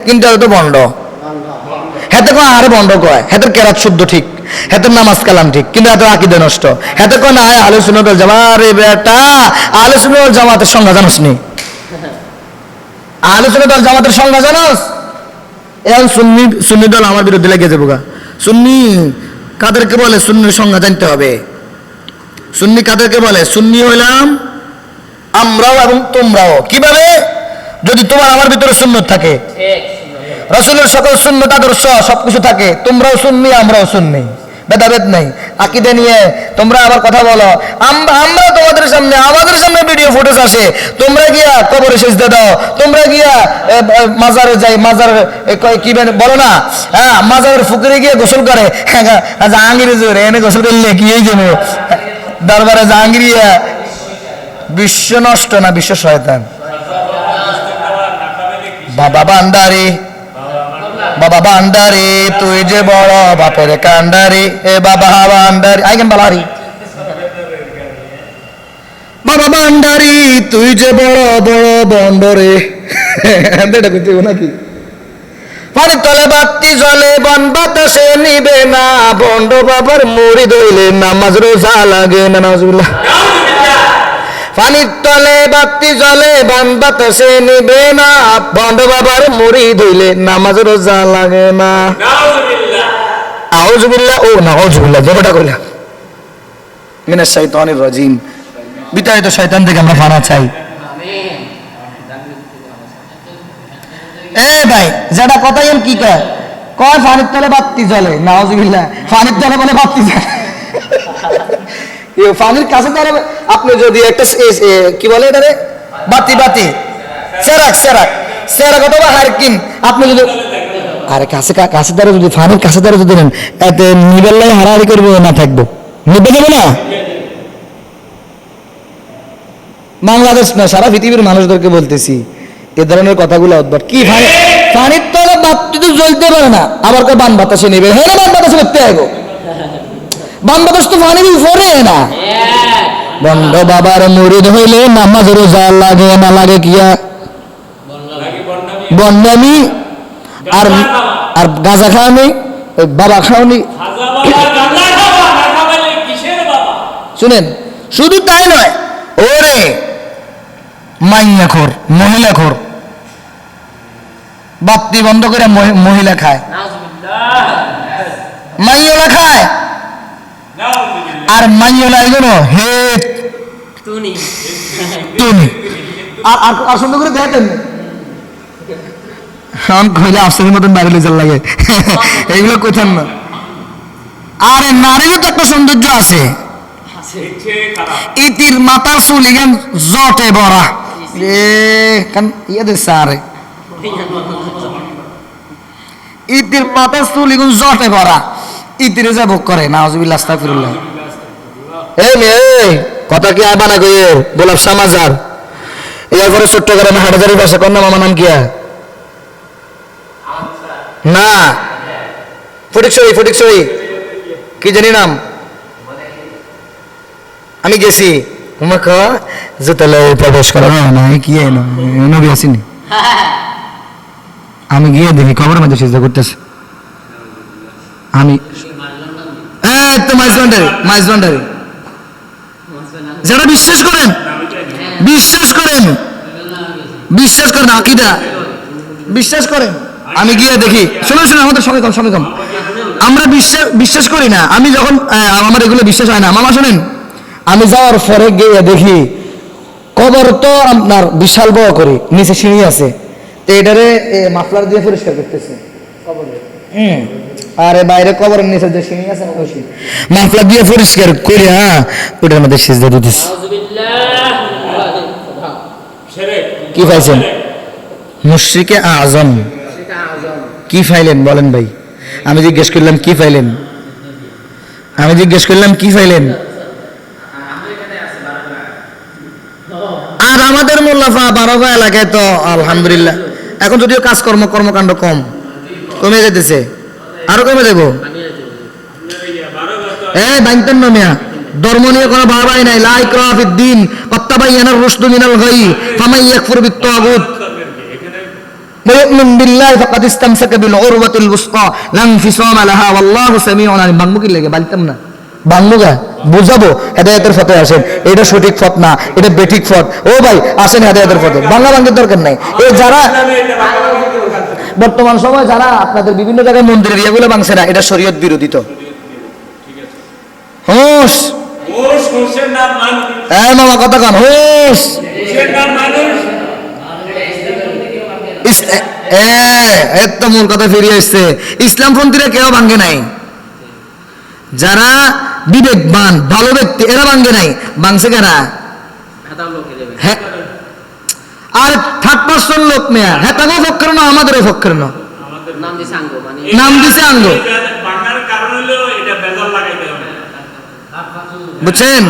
কিন্তু এত বন্ড হেতে কয় আরে বন্ড কয় হেতের কেরাত শুদ্ধ ঠিক হেতের নামাজ কালাম ঠিক কিন্তু এত আকীদা নষ্ট হেতে কয় না আহলে সুন্নাত ওয়াল জামাত রে বেটা আহলে সুন্নাত ওয়াল জামাতের সংজ্ঞা জানোস নি আহলে সুন্নাত ওয়াল জামাতের সংজ্ঞা জানোস এখন সুন্নি দল আমার বিরুদ্ধে লেগে যাবো গা সুন্নি কাদেরকে বলে সুন্নির সংজ্ঞা জানতে হবে সুন্নি কাদেরকে বলে সুন্নি হইলাম আমরাও এবং তোমরাও কিভাবে যদি তোমার আমার ভিতরে সুন্নত থাকে রাসূলের সকল সুন্নত আদর্শ সবকিছু থাকে তোমরাও সুন্নি আমরাও সুন্নি ভেদাভেদ নাই আকীদা নিয়ে তোমরা আবার কথা বলো আমরা তোমাদের সামনে আমাদের সামনে ভিডিও ফুটেজ আসে তোমরা গিয়া কবরে সিজদা দাও তোমরা গিয়া মাজারে যাই মাজার কি বলো না হ্যাঁ মাজারের ফুকরে গিয়ে গোসল করে জাহাঙ্গীর জোরে এনে গোসল করলে কি এই জন্য দরবারে জাহাঙ্গীরিয়া বিশ্ব নষ্ট না বিশ্ব শয়তান বাবা বান্দারে বাবা বান্দারে তুই যে বড় বাপের কান্ডারে এ বাবা বান্দারে আইগেন বালারি বাবা বান্দারি তুই যে বড় বড় বন্দরে এটা কইতে নাকি পানি তলে বাতি জ্বলে বন বাতাসে নিবে না বন্ড বাবার মুরিদ হইলে নামাজ রোজা লাগে না নাউজুবিল্লাহ পানির তলে বাতি জ্বলে বান বাতাসে নিবে না বন্ড বাবার মুরিদ হইলে নামাজ রোজা লাগে না আউযুবিল্লাহ ও নাউযুবিল্লাহ যেটা কইলা মিনাশ শাইতানির রাজিম বিতাড়িত শয়তান থেকে আমরা পানা চাই এ ভাই যেটা কথা এর কি কয় কয় পানির তলে বাতি জ্বলে নাউযুবিল্লাহ পানির তলে বলে বাতি জ্বলে পানির কাছে দাঁড়াবে আপনি যদি একটা কি বলে এটারে বাতি বাতি সেরাক সেরাক সেরাক অথবা হারকিন আপনি যদি আরে কাছে কাছে দাঁড়া যদি পানির কাছে দাঁড়া যদি নেন এতে নিবেল্লাই হারাহারি করবো না থাকবো নিবে দেবে না বাংলাদেশ না সারা পৃথিবীর মানুষদেরকে বলতেছি এ ধরনের কথাগুলো অদ্ভুত কি পানির তলে বাতি তো জ্বলতে পারে না আবার কয় বান বাতাসে নেবে হ্যাঁ বান বাতাসে করতে হবে বান বাতাস তো পানির উপরে না বন্ড বাবার মুরিদ হইলে নামাজ রোজা লাগে না লাগে কিয়া বন্ডামি আর আর গাঁজা খাওয়ানি বাবা খাওয়ানি শুনেন শুধু তাই নয় ওরে মাইয়াখোর মহিলাখোর বাপ্তি বন্ধ করে মহিলা খায় মাইয়লা খায় আর মাইয়লা এগুলো হে টুনি আর সুন্দর করে দেখেন কইলে আফসরের মতন বাইরে লেজার লাগে এইগুলো কোথান না আরে নারীরও তো একটা সৌন্দর্য আছে ইতির মাথার চুল ইগান জটে বড়া ইয়ে সারে ইতির মাথার চুল ইগুন জটে বড়া ইতিরে যা ভোগ করে নাউজুবিল্লাহ আস্তাগফিরুল্লাহ এই মেয়ে কথা কি আর বানা কইয়ে গোলাপ সামাজার এরপরে ছোট্ট করে হাটাজারির পাশে কন্যা মামা নাম কিয়া না ফটিকছড়ি কি জানি নাম আমি গেছি তোমাকে জুতালে প্রবেশ করা না কি নবী আসেনি আমি গিয়ে দেখি কবরের মধ্যে সিজদা করতেছে আমি তো মাইজভান্ডারি যারা বিশ্বাস করেন আকীদা বিশ্বাস করেন আমি গিয়ে দেখি শুনুন আমাদের সময় কম আমরা বিশ্বাস করি না আমি যখন আমার এগুলো বিশ্বাস হয় না মামা শোনেন আমি যাওয়ার পরে গিয়ে দেখি কবর তো আপনার বিশাল বড় করে নিচে সিঁড়ি আছে তো এটারে মাফলার দিয়ে পরিষ্কার করতেছে আরে বাইরে কবরের নিচে যে সিঁড়ি আছে না ওই মাফলার দিয়ে পরিষ্কার করে ওটার মধ্যে সিজদা দিতেছে কি পাইছেন মুশরিকে আযম কি ফাইলেন বলেন ভাই আমি জিজ্ঞেস করলাম কি ফাইলেন আর আমাদের মোল্লাফা বারোগা এলাকায় তো আলহামদুলিল্লাহ এখন যদিও কর্মকাণ্ড কমে যেতেছে আরো কমে দেবো বাইন্তন মিয়া ধর্ম নিয়ে কোনো বাড়াই নাই লা ইকরাহা ফিদ্দীন কদ তাবায়্যানার রুশদু মিনাল গায়y ফামান ইয়াকফুর বিত-তাগুত ويؤمن بالله فقد استمسك بالعروة الوثقى لا انفصام لها والله سميع عليم বাংমু কি লাগে বলতাম না বাংমুগা বুঝাবো হেদায়েতের পথে আসেন এটা সঠিক পথ না এটা বেঠিক পথ ও ভাই আসেন হেদায়েতের পথে বাংলা বাঙ্গের দরকার নাই এই যারা বর্তমান সময় যারা আপনাদের বিভিন্ন জায়গায় মন্দিরের ইয়েগুলো ভাঙছে না এটা শরীয়ত বিরোধী তো হোস হ্যাঁ মামা কথা কান হোস এত মূল কথা ফিরিয়ে আসছে ইসলামপন্থীরা কেউ ভাঙ্গে নাই যারা বিবেকবান ভালো ব্যক্তি এরা ভাঙ্গে নাই ভাঙছে কারা হ্যাঁ আর থার্ড পার্সন লোক মেয়া হ্যাঁ তাকেও ফক্কর না আমাদেরও ফক্কর না নাম দিছে আঙ্গ বুঝছেন